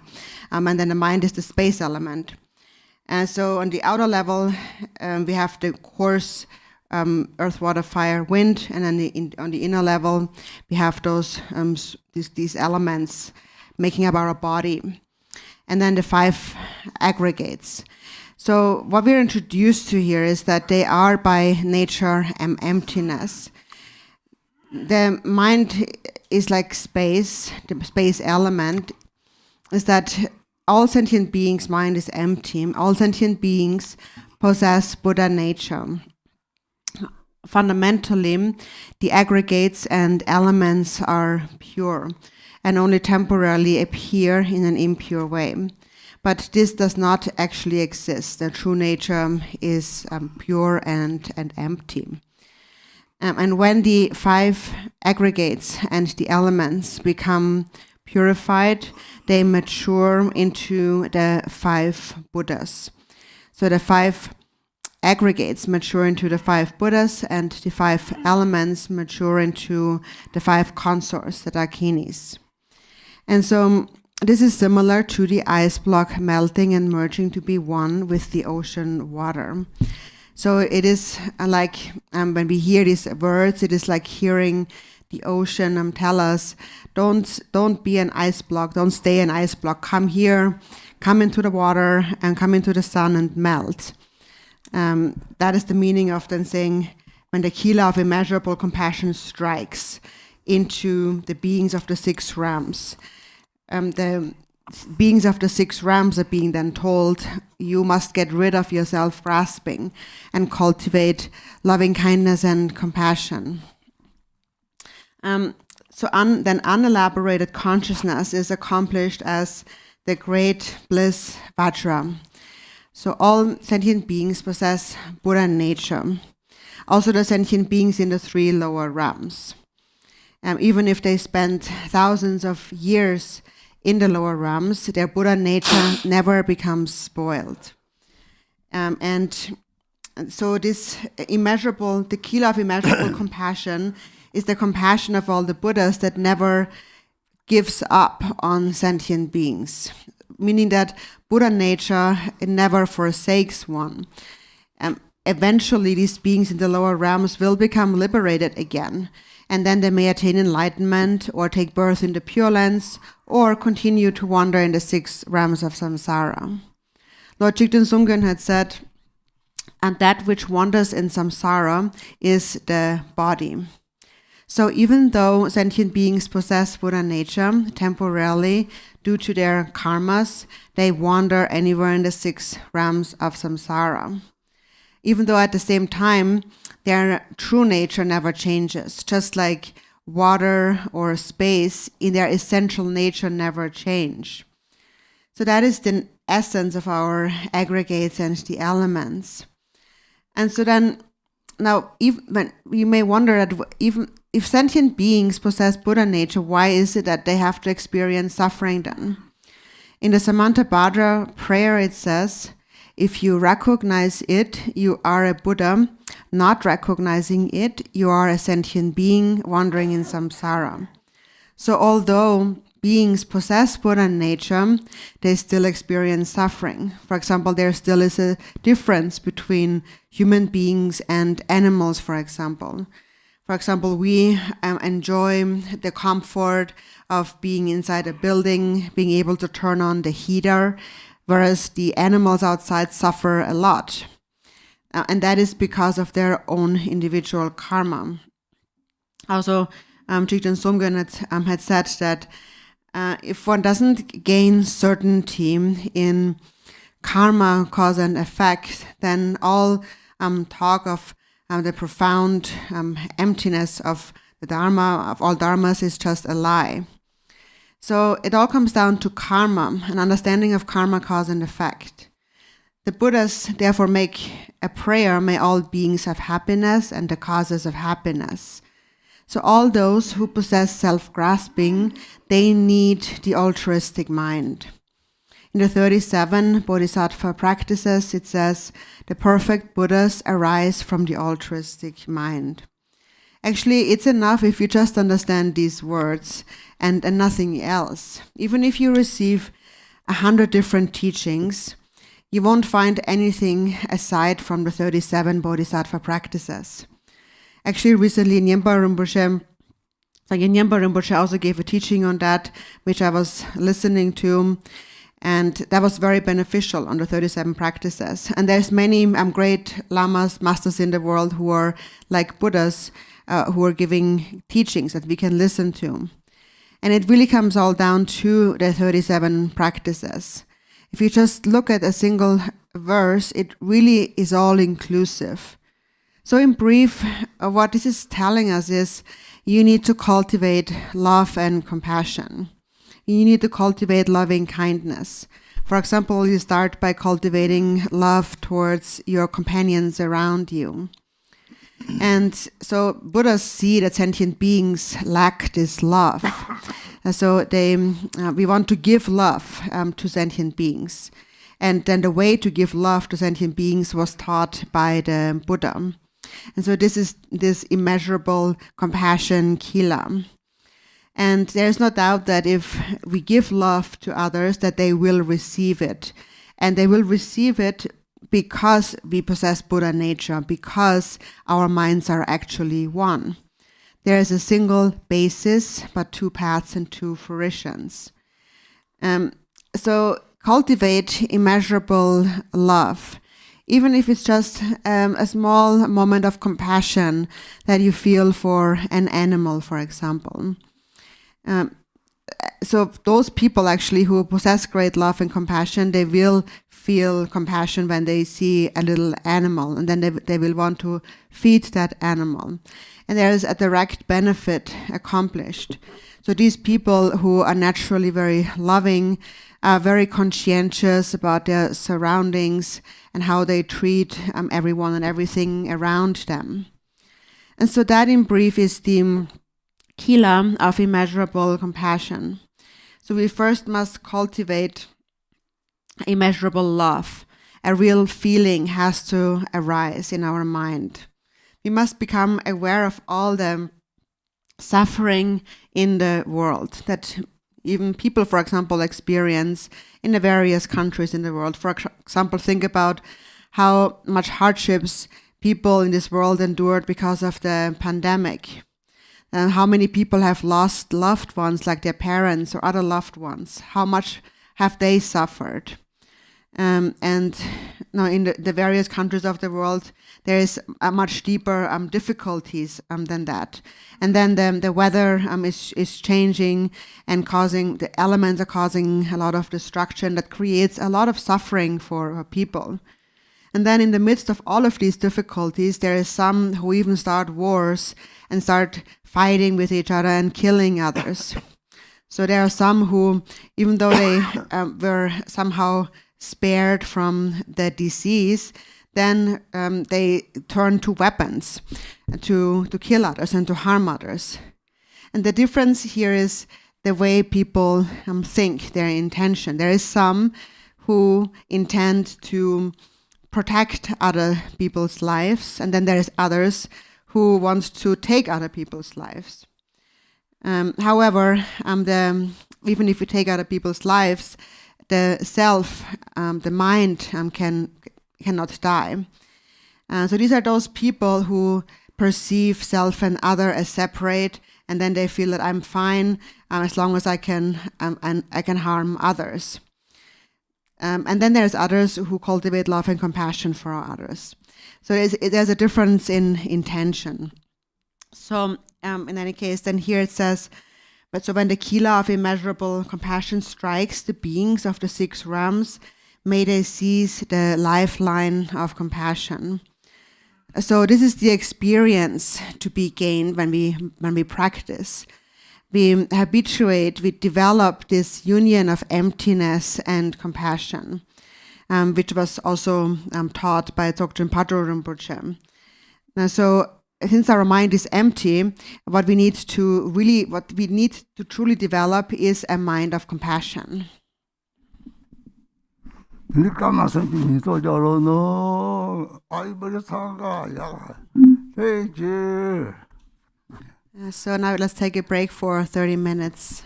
and then the mind is the space element. And so on the outer level, we have the coarse earth, water, fire, wind, and then on the inner level, we have these elements making up our body. and then the 5 aggregates. So what we're introduced to here is that they are by nature emptiness. The mind is like space, the space element is that all sentient beings' mind is empty. All sentient beings possess Buddha nature. Fundamentally, the aggregates and elements are pure and only temporarily appear in an impure way. But this does not actually exist. The true nature is pure and empty. And when the 5 aggregates and the elements become purified, they mature into the 5 Buddhas. So the 5 aggregates mature into the 5 Buddhas, and the 5 elements mature into the 5 consorts, the Dakinis. And so this is similar to the ice block melting and merging to be one with the ocean water. So it is like when we hear these words, it is like hearing the ocean tell us, don't be an ice block, don't stay an ice block, come here, come into the water and come into the sun and melt. That is the meaning of then saying, when the kila of immeasurable compassion strikes into the beings of the 6 realms. The beings of the 6 realms are being then told, you must get rid of your self-grasping and cultivate loving kindness and compassion. Then unelaborated consciousness is accomplished as the great bliss Vajra. So all sentient beings possess Buddha nature. Also the sentient beings in the 3 lower realms. Even if they spend thousands of years in the lower realms, their Buddha nature never becomes spoiled. And so this immeasurable, the kila of immeasurable compassion is the compassion of all the Buddhas that never gives up on sentient beings, meaning that Buddha nature never forsakes one. Eventually, these beings in the lower realms will become liberated again, and then they may attain enlightenment or take birth in the Pure Lands or continue to wander in the 6 realms of samsara. Lord Jigten Sumgön had said, and that which wanders in samsara is the body. So even though sentient beings possess Buddha nature, temporarily, due to their karmas, they wander anywhere in the 6 realms of samsara. Even though at the same time, their true nature never changes, just like water or space in their essential nature never change. So that is the essence of our aggregates and the elements. And so then, now, even you may wonder that even if sentient beings possess Buddha nature, why is it that they have to experience suffering then? In the Samantabhadra prayer it says, if you recognize it, you are a Buddha. Not recognizing it, you are a sentient being wandering in samsara. So although beings possess Buddha nature, they still experience suffering. For example, there still is a difference between human beings and animals, for example. For example, we enjoy the comfort of being inside a building, being able to turn on the heater, whereas the animals outside suffer a lot. And that is because of their own individual karma. Also, Jigten Sumgön had said that if one doesn't gain certainty in karma, cause and effect, then all talk of the profound emptiness of the Dharma, of all Dharmas, is just a lie. So it all comes down to karma, an understanding of karma, cause and effect. The Buddhas therefore make a prayer, may all beings have happiness and the causes of happiness. So all those who possess self-grasping, they need the altruistic mind. In the 37 Bodhisattva practices, it says, the perfect Buddhas arise from the altruistic mind. Actually, it's enough if you just understand these words and nothing else. Even if you receive 100 different teachings, you won't find anything aside from the 37 Bodhisattva practices. Actually, recently, Nyingpa Rinpoche also gave a teaching on that, which I was listening to. And that was very beneficial on the 37 practices. And there's many great Lamas, masters in the world who are like Buddhas, who are giving teachings that we can listen to. And it really comes all down to the 37 practices. If you just look at a single verse, it really is all inclusive. So in brief, what this is telling us is you need to cultivate love and compassion. You need to cultivate loving kindness. For example, you start by cultivating love towards your companions around you. And so Buddhas see that sentient beings lack this love. So we want to give love to sentient beings. And then the way to give love to sentient beings was taught by the Buddha. And so this is this immeasurable compassion, kila. And there's no doubt that if we give love to others, that they will receive it. And they will receive it because we possess Buddha nature, because our minds are actually one. There is a single basis, but two paths and two fruitions. So cultivate immeasurable love, even if it's just a small moment of compassion that you feel for an animal, for example. So those people actually who possess great love and compassion, they will feel compassion when they see a little animal, and then they will want to feed that animal. And there is a direct benefit accomplished. So these people who are naturally very loving are very conscientious about their surroundings and how they treat everyone and everything around them. And so that in brief is the kila of immeasurable compassion. So we first must cultivate immeasurable love. A real feeling has to arise in our mind. We must become aware of all the suffering in the world that even people, for example, experience in the various countries in the world. For example, think about how much hardships people in this world endured because of the pandemic. And how many people have lost loved ones, like their parents or other loved ones? How much have they suffered? And now in the various countries of the world, there is a much deeper difficulties than that. And then the weather is changing and the elements are causing a lot of destruction that creates a lot of suffering for people. And then in the midst of all of these difficulties, there is some who even start wars and start fighting with each other and killing others. So there are some who, even though they were somehow spared from the disease, then they turn to weapons to kill others and to harm others. And the difference here is the way people think, their intention. There is some who intend to protect other people's lives, and then there is others who want to take other people's lives. However, even if we take other people's lives, the self, the mind cannot die. So these are those people who perceive self and other as separate, and then they feel that I'm fine as long as I can harm others. And then there's others who cultivate love and compassion for others. So there's a difference in intention. So in any case, then here it says, but so when the kila of immeasurable compassion strikes the beings of the 6 realms, may they seize the lifeline of compassion. So this is the experience to be gained when we practice. We habituate, we develop this union of emptiness and compassion, which was also taught by Dzogchen Rinpoche. Now, so since our mind is empty, what we need to truly develop is a mind of compassion. So now let's take a break for 30 minutes.